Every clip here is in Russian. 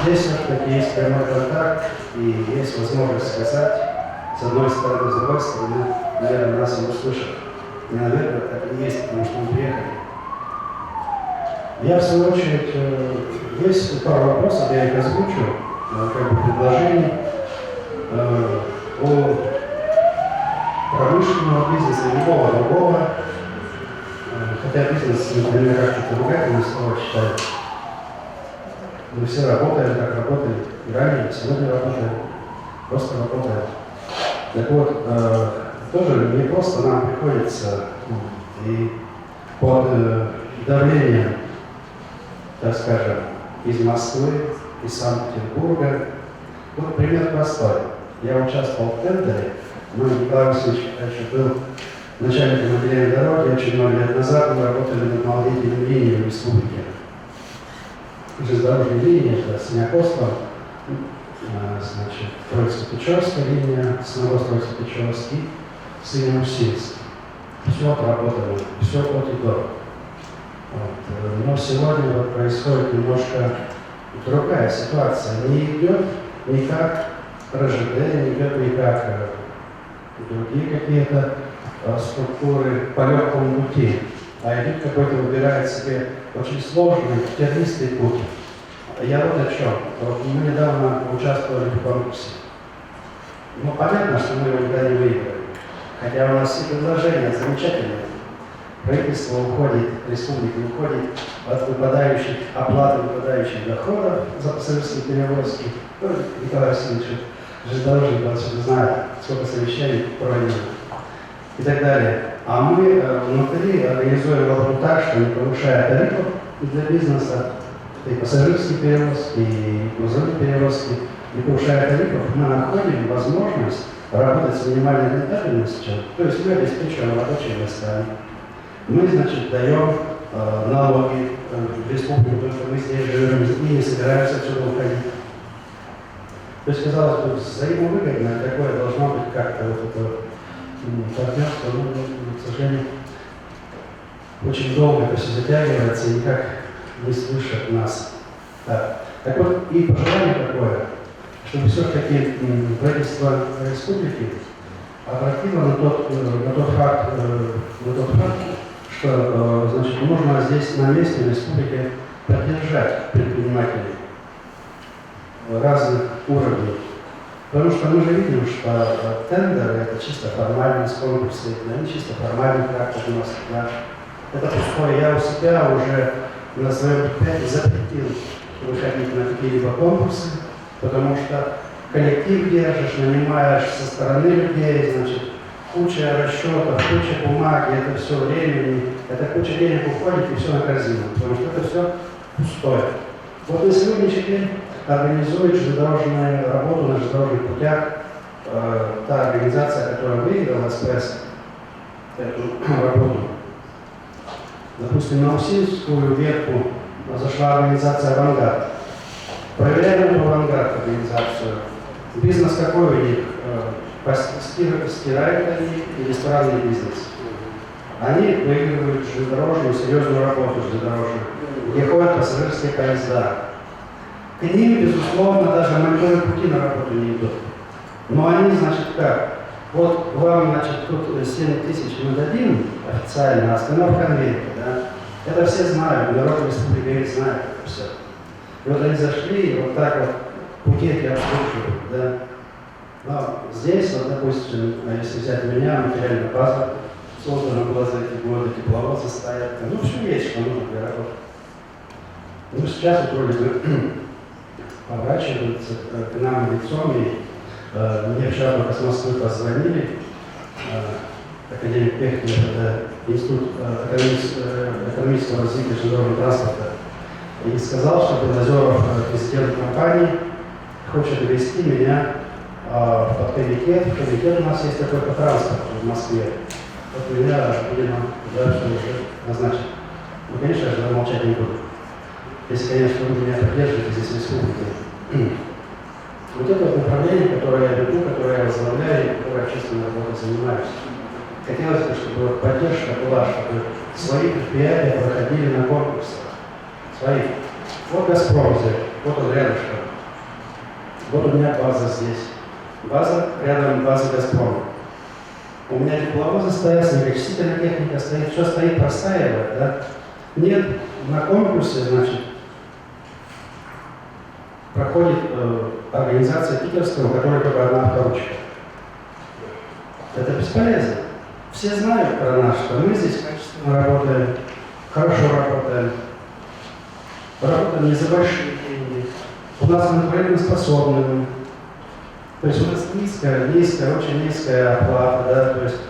Здесь все-таки есть прямой контакт и есть возможность сказать с одной стороны, с другой стороны, наверное, нас не услышат. И, наверное, так и есть, потому что мы приехали. Я, в свою очередь, есть пару вопросов, я их озвучу, как бы предложений о промышленного бизнеса, любого другого, хотя бизнес, например, как-то ругательное слово считают. Мы все работаем, как работали и ранее, сегодня работаем, просто работаем. Так вот, тоже не просто нам приходится и под давлением, так скажем, из Москвы, из Санкт-Петербурга. Вот пример простой. Я участвовал в тендере, Николай Васильевич еще был начальником отделения дороги, очень много лет назад мы работали над молодительной линией в республике. Железнодорожная линия, это Синякостов, значит, Троицко-Печорская линия, Сногост-Троицко-Печорский, Синья-Усинск. Все отработано, все от и до. Вот. Но сегодня вот происходит немножко другая ситуация. Не идет никак РЖД, не идет никак другие какие-то структуры по легкому пути, а идет какой-то, выбирает себе очень сложный, тернистый путь. Я вот о чем. Вот мы недавно участвовали в конкурсе. Ну, понятно, что мы его никогда не выиграли. Хотя у нас все предложения замечательные. Правительство уходит, республика уходит от выпадающих, оплаты выпадающих доходов за пассажирские перевозки. Николай Васильевич, железнодорожник, он все знает, сколько совещаний проводили и так далее. А мы внутри организуем работу так, что не повышая тарифов для бизнеса, и пассажирские перевозки, и грузовые перевозки, не повышая тарифов, мы находим возможность работать с минимальной рентабельностью, то есть мы обеспечиваем рабочие места. Мы, значит, даем налоги в республику, потому что мы здесь живем и не собираемся отсюда уходить. То есть, казалось бы, взаимовыгодно такое должно быть как-то вот это партнерство, но, к сожалению, очень долго это все затягивается и никак не слышат нас. Так вот, и пожелание такое, чтобы все-таки правительство республики обратило на тот факт, что значит, нужно здесь на месте в республике поддержать предпринимателей разных уровней. Потому что мы же видим, что тендеры это чисто формальность, конкурсы, они чисто формальный характер у нас. Да. Это пустое. Я у себя уже на своем предприятии запретил выходить на какие-либо конкурсы, потому что коллектив держишь, нанимаешь со стороны людей, значит, куча расчетов, куча бумаги, это все времени, это куча денег уходит и все на корзину, потому что это все пустое. Вот на сегодняшний день организует железнодорожную работу на железнодорожных путях та организация, которая выиграла СПС эту работу. Допустим, на Усинскую ветку зашла организация «Авангард». Проверяем эту «Авангард» организацию. Бизнес какой у них? Стирают они или ресторанный бизнес. Они выигрывают железнодорожную, серьезную работу железнодорожную, где ходят пассажирские поезда. К ним, безусловно, даже мониторы пути на работу не идут. Но они, значит, как? Вот вам, значит, тут 7 тысяч мы дадим официально, остановка конвейера, да? Это все знают, народ республики их знает это все. И вот они зашли, и вот так вот пути эти обслуживают, да? Но здесь, вот, допустим, если взять меня, материальная база создана была за эти годы, тепловозы стоят, ну, все есть, что нужно для работы. Ну, сейчас вот вроде бы поворачиваются к нам лицом, и мне вчера только с Москвы позвонили, академик Пехтин, это Институт экономического развития железнодорожного транспорта, и сказал, что Белозеров, президент компании, хочет ввести меня в подкомитет. В комитет у нас есть такой по транспорту в Москве. Вот меня, видимо, дальше уже назначат. Ну, конечно, я же молчать не буду. Если, конечно, вы меня поддерживаете здесь в республике. Вот это вот направление, которое я веду, которое я возглавляю, и которое общественной работой занимаюсь. Хотелось бы, чтобы поддержка была, чтобы свои предприятия проходили на конкурсах. Свои. Вот «Газпром» взять. Вот он рядышком. Вот у меня база здесь. База, рядом база «Газпрома». У меня тепловозы стоят, снегочистительная техника стоит, все стоит, простаивает, да? Нет, на конкурсе, значит, проходит организация питерского, у которой только одна авторучка. Это бесполезно. Все знают про нас, что мы здесь качественно работаем, хорошо работаем, работаем не за большие деньги, у нас конкурентоспособны. То есть у нас низкая, очень низкая оплата, да, то есть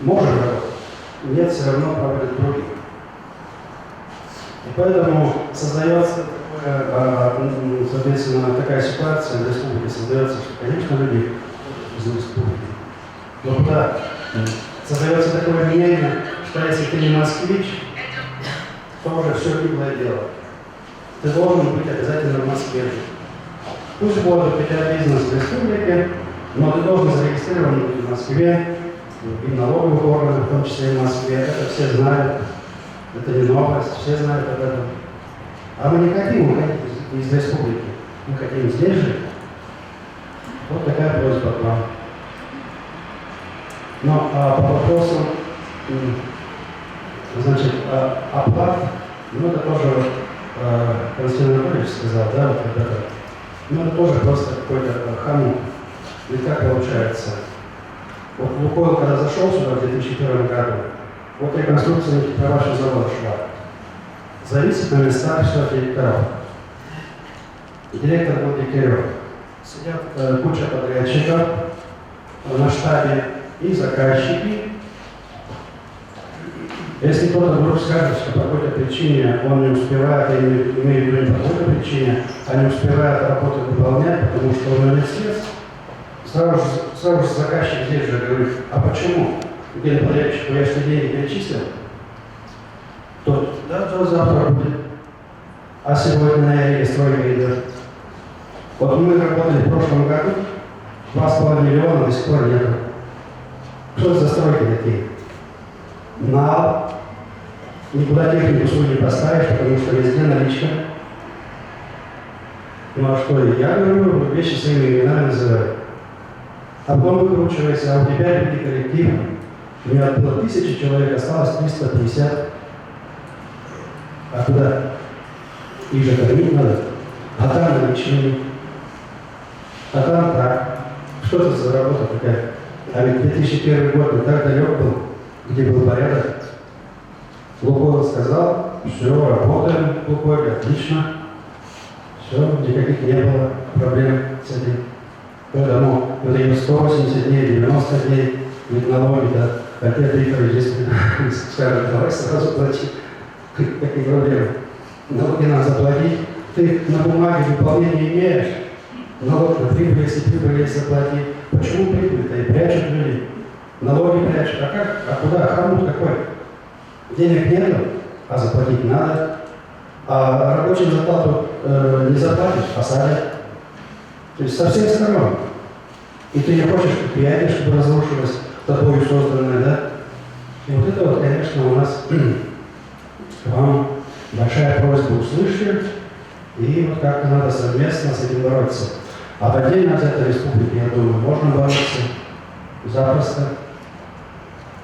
можем работать, нет, все равно проводят других. И поэтому создается соответственно, такая ситуация в республике создается, что, конечно, люди из республики. Но да, создается такое мнение, что если ты не москвич, то уже все гиблое дело. Ты должен быть обязательно в Москве. Пусть будет у тебя бизнес в республике, но ты должен зарегистрирован быть в Москве, и в налоговых органах, в том числе и в Москве. Это все знают, это не новость, все знают об этом. А мы не хотим уходить из республики, мы хотим здесь жить. Вот такая просьба к вам. Но по вопросу, значит, оплат, ну это тоже Константин Анатольевич сказал, да, вот это. Ну это тоже просто какой-то хамут. Ведь как получается? Вот Лукойл, когда зашел сюда в 2001 году, вот реконструкция нефтепродуктового завода шла. Зависит на местах все директоров. Директор был Дегтярев. Сидят куча подрядчиков на штабе и заказчики. Если кто-то вдруг скажет, что по какой-то причине он не успевает, я имею в виду не по какой-то причине, а не успевает работу выполнять, потому что он нет средств, сразу же заказчик здесь же говорит, а почему? Генподрядчику я что деньги перечислил? Тот, да, то завтра будет. А сегодня на ЯИ стройка идет. Вот мы работали в прошлом году, 2,5 миллиона до сих пор нету. Что это за стройки такие? Нал, никуда технику свою не поставишь, потому что везде наличка. Ну а что, я говорю, вещи своими именами называю. А потом выкручивайся, а у тебя люди коллектив. У меня было 1000 человек, осталось 350. А куда? Их же кормить надо. А там наличные. А там так. Что это за работа такая? А ведь 2001 год не так далек был, где был порядок. Лукойл сказал, все, работаем, Лукойл, отлично. Все, никаких не было проблем с этим. Поэтому это им 180 дней, 90 дней, ведь налоги, да. Хотя Виктор здесь скажет, давай сразу плати. Какие проблемы? Налоги надо заплатить. Ты на бумаге выполнения имеешь. Налог на прибыль, если прибыль есть заплатить. Почему прибыль-то и прячут люди? Налоги прячут. А как? А куда? Хамут какой? Денег нету, а заплатить надо. А рабочим зарплату не заплатишь, посадят. То есть со всех сторон. И ты не хочешь предприятие, чтобы разрушилось тобой созданное, да? И вот это вот, конечно, у нас к вам большая просьба услышать. И вот как-то надо совместно с этим бороться. А в отдельно взятой республике, я думаю, можно бороться запросто.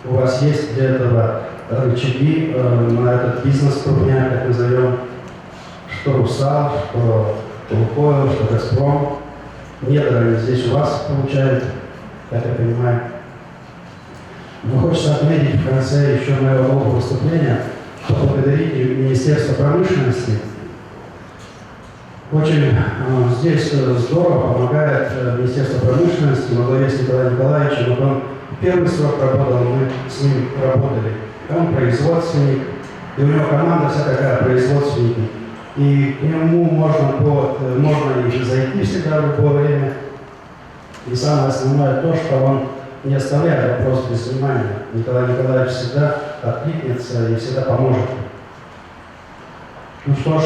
У вас есть для этого рычаги на этот бизнес крупняк, как назовем, что Русал, что Лукойл, что Газпром. Недра здесь у вас получают, как я понимаю. Но хочется отметить в конце еще моего нового выступления, поблагодарить Министерство промышленности. Очень здесь здорово помогает Министерство промышленности во главе с Николаем Николаевичем. Вот он первый срок работал, мы с ним работали. Он производственник, и у него команда вся такая, производственники. И к нему можно и зайти всегда в любое время. И самое основное то, что он не оставляет вопрос без внимания. Николай Николаевич всегда откликнется и всегда поможет. Ну что ж,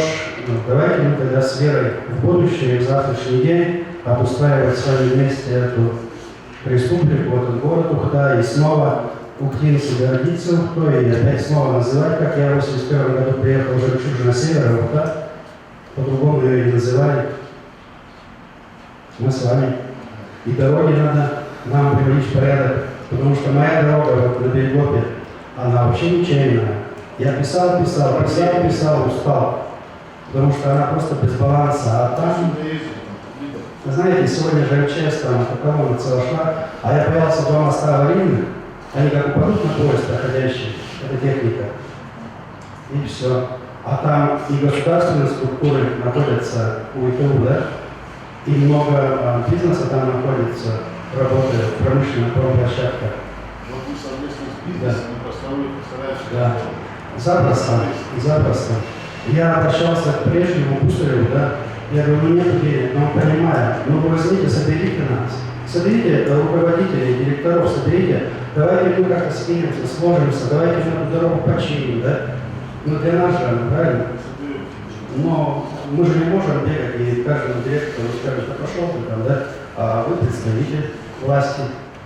давайте мы тогда с верой в будущее и в завтрашний день обустраивать с вами вместе эту республику, этот город Ухта, и снова ухтинцы гордиться Ухтой, и опять снова называть, как я в 1981 году приехал в жемчужина севера, Ухта. по-другому ее и не называли. Мы с вами. И дороги надо нам приводить в порядок, потому что моя дорога вот на Берегопе, она вообще ничейная. Я писал, устал, потому что она просто без баланса. А там, вы знаете, сегодня же МЧС там по колонна целая шла, а я боялся два моста аварийных, они как упадут на поезд проходящий, это техника, и все. А там и государственные структуры находятся у ИТУ, да? И много бизнеса там находится, работает, промышленная промплощадка. Вот вы совместно с бизнесом постараетесь. Да. Запросто. Я обращался к прежнему Гусареву, да, я говорю, ну нет денег, но он понимает, ну вы возьмите, соберите нас, соберите руководителей, директоров, соберите, давайте мы как-то скинемся, сложимся, давайте мы эту дорогу починим, да, ну для нас же, правильно? Но мы же не можем бегать и каждому директору скажем, что пошел ты там, да, а вы представитель власти,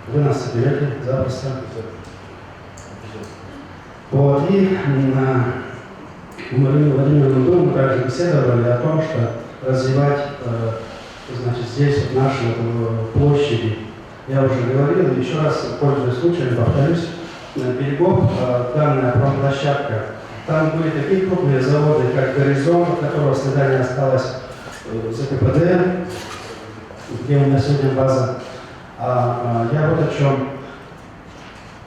вы нас соберете запросто. Вот, и мы Владимировну Думу также беседовали о том, что развивать, значит, здесь вот наши площади. Я уже говорил, еще раз, пользуясь случаем, повторюсь, Берегов, данная промплощадка, там были такие крупные заводы, как Горизонт, от которого следа не осталось, ЗКПД, где у меня сегодня база. Я вот о чем.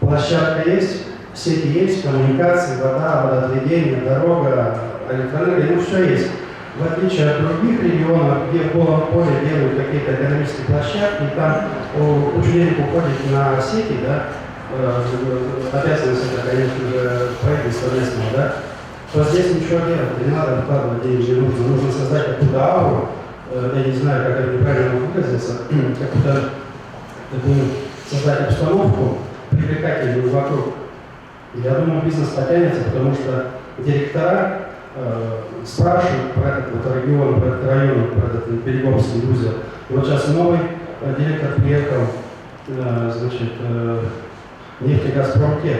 Площадка есть, сети есть, коммуникации, вода, водоотведение, дорога, электроэнергия, ну все есть. В отличие от других регионов, где в полом поле делают какие-то экономические площадки, и там куча денег уходит на сети, да, обязанность это, конечно же, правительства местного, да, то здесь ничего делать, не надо вкладывать деньги, нужно создать какую-то ауру, я не знаю, как это неправильно выразиться, какую-то такую создать обстановку, привлекательную вокруг. И я думаю, бизнес потянется, потому что директора спрашивают про этот вот регион, про этот район, про этот Береговский узел. И вот сейчас новый директор приехал, значит, нефтегазпромтех.